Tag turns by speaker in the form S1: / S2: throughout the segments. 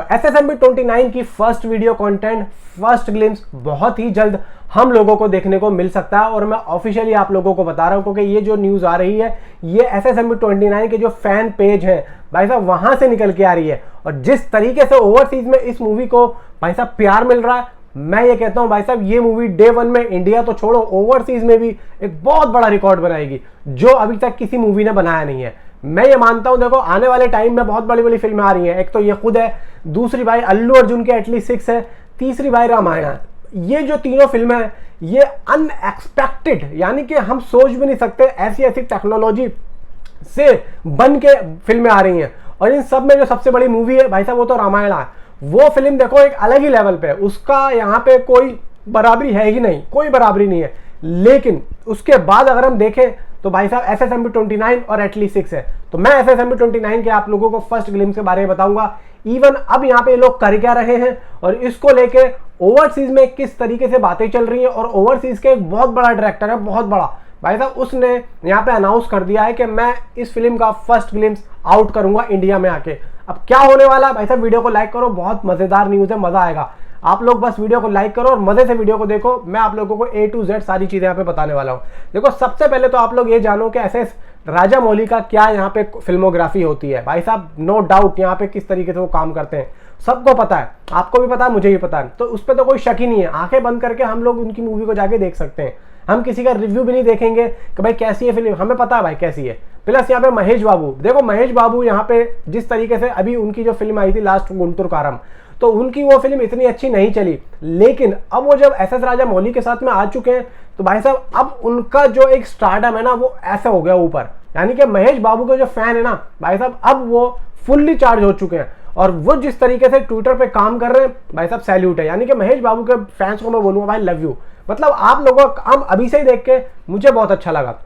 S1: SSMB 29 की first video content, first glimpse बहुत ही जल्द हम लोगों को देखने को मिल सकता है और मैं ऑफिशियली आप लोगों को बता रहा हूं क्योंकि ये जो न्यूज आ रही है ये SSMB 29 के जो फैन पेज है भाई साहब वहां से निकल के आ रही है। और जिस तरीके से ओवरसीज में इस मूवी को भाई साहब प्यार मिल रहा है, मैं ये कहता हूं भाई साहब ये मूवी डे वन में इंडिया तो छोड़ो ओवरसीज में भी एक बहुत बड़ा रिकॉर्ड बनाएगी जो अभी तक किसी मूवी ने बनाया नहीं है। मैं ये मानता हूं देखो आने वाले टाइम में बहुत बड़ी बड़ी फिल्में आ रही हैं। एक तो ये खुद है, दूसरी भाई अल्लू अर्जुन के एटलीस्ट 6 है, तीसरी भाई रामायण है। ये जो तीनों फिल्में हैं ये अनएक्सपेक्टेड, यानी कि हम सोच भी नहीं सकते ऐसी ऐसी टेक्नोलॉजी से बन के फिल्में आ रही हैं। और इन सब में जो सबसे बड़ी मूवी है भाई साहब वो तो रामायण है। वो फिल्म देखो एक अलग ही लेवल पे है, उसका यहाँ पे कोई बराबरी है ही नहीं, कोई बराबरी नहीं है। लेकिन उसके बाद अगर हम देखें तो भाई साहब SSMB 29 और एटलीस्ट 6 है। तो मैं SSMB 29 के आप लोगों को फर्स्ट ग्लिम्स के बारे में बताऊंगा। इवन अब यहाँ पे लोग कर क्या रहे हैं और इसको लेके ओवरसीज में किस तरीके से बातें चल रही हैं। और ओवरसीज के एक बहुत बड़ा डायरेक्टर है, बहुत बड़ा भाई साहब, उसने यहाँ पे अनाउंस कर दिया है कि मैं इस फिल्म का फर्स्ट ग्लिम्स आउट करूंगा इंडिया में आके। अब क्या होने वाला है भाई साहब, वीडियो को लाइक करो, बहुत मजेदार न्यूज है, मजा आएगा। आप लोग बस वीडियो को लाइक करो और मजे से वीडियो को देखो। मैं आप लोगों को A to Z सारी चीजें यहाँ पे बताने वाला हूँ। देखो सबसे पहले तो आप लोग ये जानो कि SS राजामौली का क्या यहाँ पे फिल्मोग्राफी होती है। भाई साहब नो डाउट यहाँ पे किस तरीके से वो काम करते हैं सबको पता है, आपको भी पता है, मुझे भी पता है, तो उस पर तो कोई शक ही नहीं है। आंखें बंद करके हम लोग उनकी मूवी को जाके देख सकते हैं। हम किसी का रिव्यू भी नहीं देखेंगे कि भाई कैसी है फिल्म, हमें पता है भाई कैसी है। प्लस यहाँ पे महेश बाबू, देखो महेश बाबू यहाँ पे जिस तरीके से अभी उनकी जो फिल्म आई थी लास्ट गुंटूर कारम, तो उनकी वो फिल्म इतनी अच्छी नहीं चली। लेकिन अब वो जब SS राजामौली के साथ में आ चुके हैं तो भाई साहब अब उनका जो एक स्टारडम है ना वो ऐसा हो गया ऊपर, यानी कि महेश बाबू के जो फैन है ना भाई साहब अब वो फुल्ली चार्ज हो चुके हैं। और वो जिस तरीके से ट्विटर पे काम कर रहे हैं भाई साहब सैल्यूट है। यानी कि महेश बाबू के फैंस को मैं बोलूंगा भाई लव यू। मतलब आप लोगों का काम अभी से ही देख के मुझे बहुत अच्छा लगा।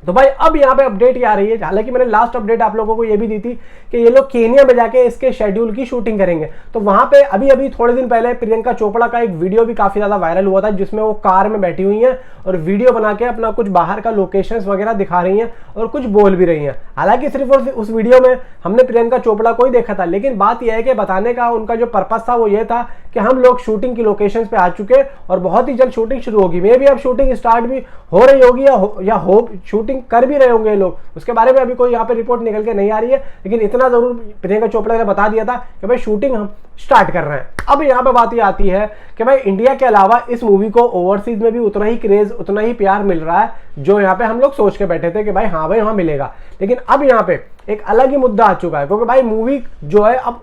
S1: तो भाई अब यहाँ पे अपडेट ये आ रही है, हालांकि मैंने लास्ट अपडेट आप लोगों को ये भी दी थी कि ये लोग केनिया में जाके इसके शेड्यूल की शूटिंग करेंगे। तो वहां पे अभी अभी थोड़े दिन पहले प्रियंका चोपड़ा का एक वीडियो भी काफी ज्यादा वायरल हुआ था जिसमें वो कार में बैठी हुई हैं और वीडियो बना के अपना कुछ बाहर का लोकेशंस वगैरह दिखा रही हैं और कुछ बोल भी रही हैं। हालांकि सिर्फ और उस वीडियो में हमने प्रियंका चोपड़ा को ही देखा था, लेकिन बात यह है कि बताने का उनका जो पर्पस था वो ये था कि हम लोग शूटिंग की लोकेशंस पे आ चुके और बहुत ही जल्द शूटिंग शुरू होगी। मे भी अब शूटिंग स्टार्ट भी हो रही होगी या शूटिंग कर भी रहे होंगे लोग, उसके बारे में अभी कोई यहाँ पे रिपोर्ट निकल के नहीं आ रही है। लेकिन इतना जरूर प्रियंका चोपड़ा ने बता दिया था कि भाई शूटिंग हम स्टार्ट कर रहे हैं। अब यहाँ पे बात ये आती है कि भाई इंडिया के अलावा इस मूवी को ओवरसीज में भी उतना ही क्रेज, उतना ही प्यार मिल रहा है जो यहाँ पे हम लोग सोच के बैठे थे कि भाई हाँ भाई वहां मिलेगा। लेकिन अब यहाँ पे एक अलग ही मुद्दा आ चुका है क्योंकि भाई मूवी जो है अब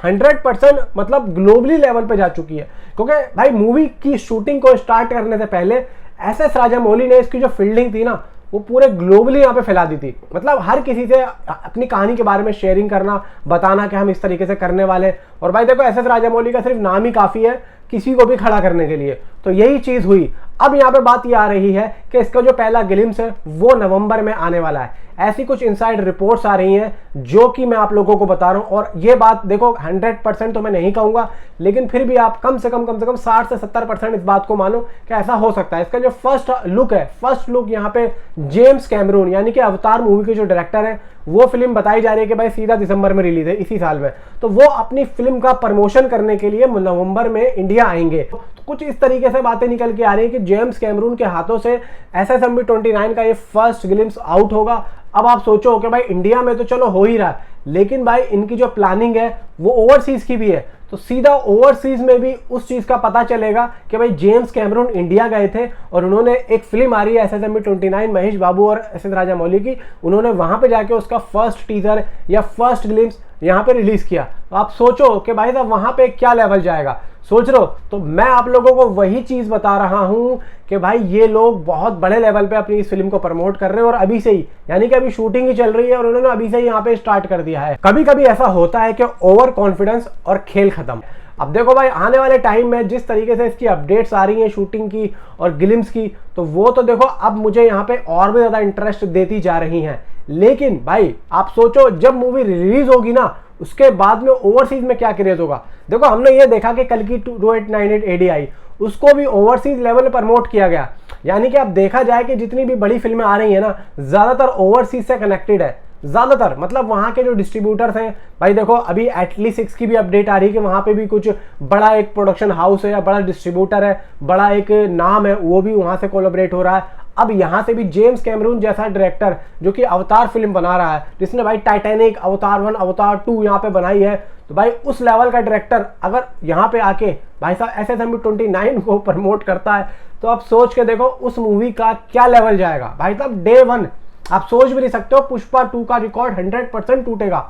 S1: 100% मतलब ग्लोबली लेवल पे जा चुकी है। क्योंकि भाई मूवी की शूटिंग को स्टार्ट करने से पहले SS राजामौली ने इसकी जो फील्डिंग थी ना वो पूरे ग्लोबली यहाँ पे फैला दी थी। मतलब हर किसी से अपनी कहानी के बारे में शेयरिंग करना, बताना कि हम इस तरीके से करने वाले। और भाई देखो SS राजामौली का सिर्फ नाम ही काफी है किसी को भी खड़ा करने के लिए, तो यही चीज हुई। अब यहाँ पे बात ये आ रही है कि इसका जो पहला ग्लिम्स है वो नवंबर में आने वाला है। ऐसी कुछ इनसाइड रिपोर्ट्स आ रही हैं जो कि मैं आप लोगों को बता रहा हूं। और ये बात देखो 100% तो मैं नहीं कहूंगा, लेकिन फिर भी आप कम से कम 60 से 70% इस बात को मानो कि ऐसा हो सकता है। इसका जो फर्स्ट लुक है, फर्स्ट लुक यहाँ पे जेम्स कैमरून यानी कि अवतार मूवी के जो डायरेक्टर है वो फिल्म बताई जा रही है कि भाई सीधा दिसंबर में रिलीज है इसी साल में। तो वो अपनी फिल्म का प्रमोशन करने के लिए नवंबर में इंडिया आएंगे। तो कुछ इस तरीके से बातें निकल के आ रही है कि जेम्स कैमरून के हाथों से SSMB 29 का ये फर्स्ट ग्लिम्स आउट होगा। अब आप सोचो कि भाई इंडिया में तो चलो हो ही रहा है, लेकिन भाई इनकी जो प्लानिंग है वो ओवरसीज की भी है। तो सीधा ओवरसीज में भी उस चीज का पता चलेगा कि भाई जेम्स कैमरून इंडिया गए थे और उन्होंने एक फिल्म आ रही है SSMB 29 महेश बाबू और SS राजामौली की, उन्होंने वहां पे जाके उसका फर्स्ट टीजर या फर्स्ट ग्लिम्स यहाँ पे रिलीज किया। तो आप सोचो कि भाई साहब वहां पे क्या लेवल जाएगा, सोच रहे हो। तो मैं आप लोगों को वही चीज बता रहा हूं कि भाई ये लोग बहुत बड़े लेवल पे अपनी इस फिल्म को प्रमोट कर रहे हैं और अभी से ही, यानी कि अभी शूटिंग ही चल रही है और उन्होंने अभी से ही यहाँ पे स्टार्ट कर दिया है। कभी कभी ऐसा होता है कि ओवर कॉन्फिडेंस और खेल खत्म। अब देखो भाई आने वाले टाइम में जिस तरीके से इसकी अपडेट्स आ रही हैं शूटिंग की और ग्लिम्स की, तो वो तो देखो अब मुझे यहाँ पे और भी ज्यादा इंटरेस्ट देती जा रही हैं। लेकिन भाई आप सोचो जब मूवी रिलीज होगी ना उसके बाद में ओवरसीज में क्या क्रेज होगा। देखो हमने ये देखा कि कल की 2898 AD आई, उसको भी ओवरसीज लेवल पर प्रमोट किया गया। यानी कि अब देखा जाए कि जितनी भी बड़ी फिल्में आ रही है ना ज्यादातर ओवरसीज से कनेक्टेड है। ज्यादातर, मतलब वहां के जो डिस्ट्रीब्यूटर्स हैं भाई, देखो अभी एटली 6 की भी अपडेट आ रही है कि वहां पे भी कुछ बड़ा एक प्रोडक्शन हाउस है या बड़ा डिस्ट्रीब्यूटर है, बड़ा एक नाम है, वो भी वहां से कोलैबोरेट हो रहा है। अब यहां से भी जेम्स कैमरून जैसा डायरेक्टर जो कि अवतार फिल्म बना रहा है, जिसने भाई टाइटैनिक, अवतार 1, अवतार 2 यहाँ पे बनाई है, तो भाई उस लेवल का डायरेक्टर अगर यहाँ पे आके भाई साहब SSMB29 को प्रमोट करता है, तो आप सोच के देखो उस मूवी का क्या लेवल जाएगा भाई साहब। डे 1 आप सोच भी नहीं सकते हो, पुष्पा 2 का रिकॉर्ड 100% टूटेगा,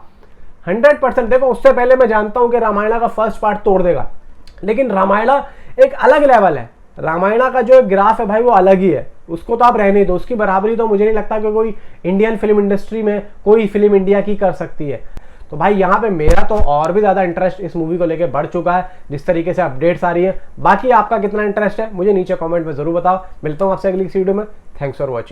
S1: 100%। देखो उससे पहले मैं जानता हूं कि रामायणा का फर्स्ट पार्ट तोड़ देगा, लेकिन रामायणा एक अलग लेवल है, रामायणा का जो ग्राफ है भाई वो अलग ही है, उसको तो आप रहने दो, उसकी बराबरी तो मुझे नहीं लगता कि कोई इंडियन फिल्म इंडस्ट्री में कोई फिल्म इंडिया की कर सकती है। तो भाई यहाँ पे मेरा तो और भी ज्यादा इंटरेस्ट इस मूवी को लेके बढ़ चुका है, जिस तरीके से अपडेट्स आ रही है। बाकी आपका कितना इंटरेस्ट है मुझे नीचे कमेंट में जरूर बताओ। मिलता हूँ आपसे अगली वीडियो में। Thanks for watching.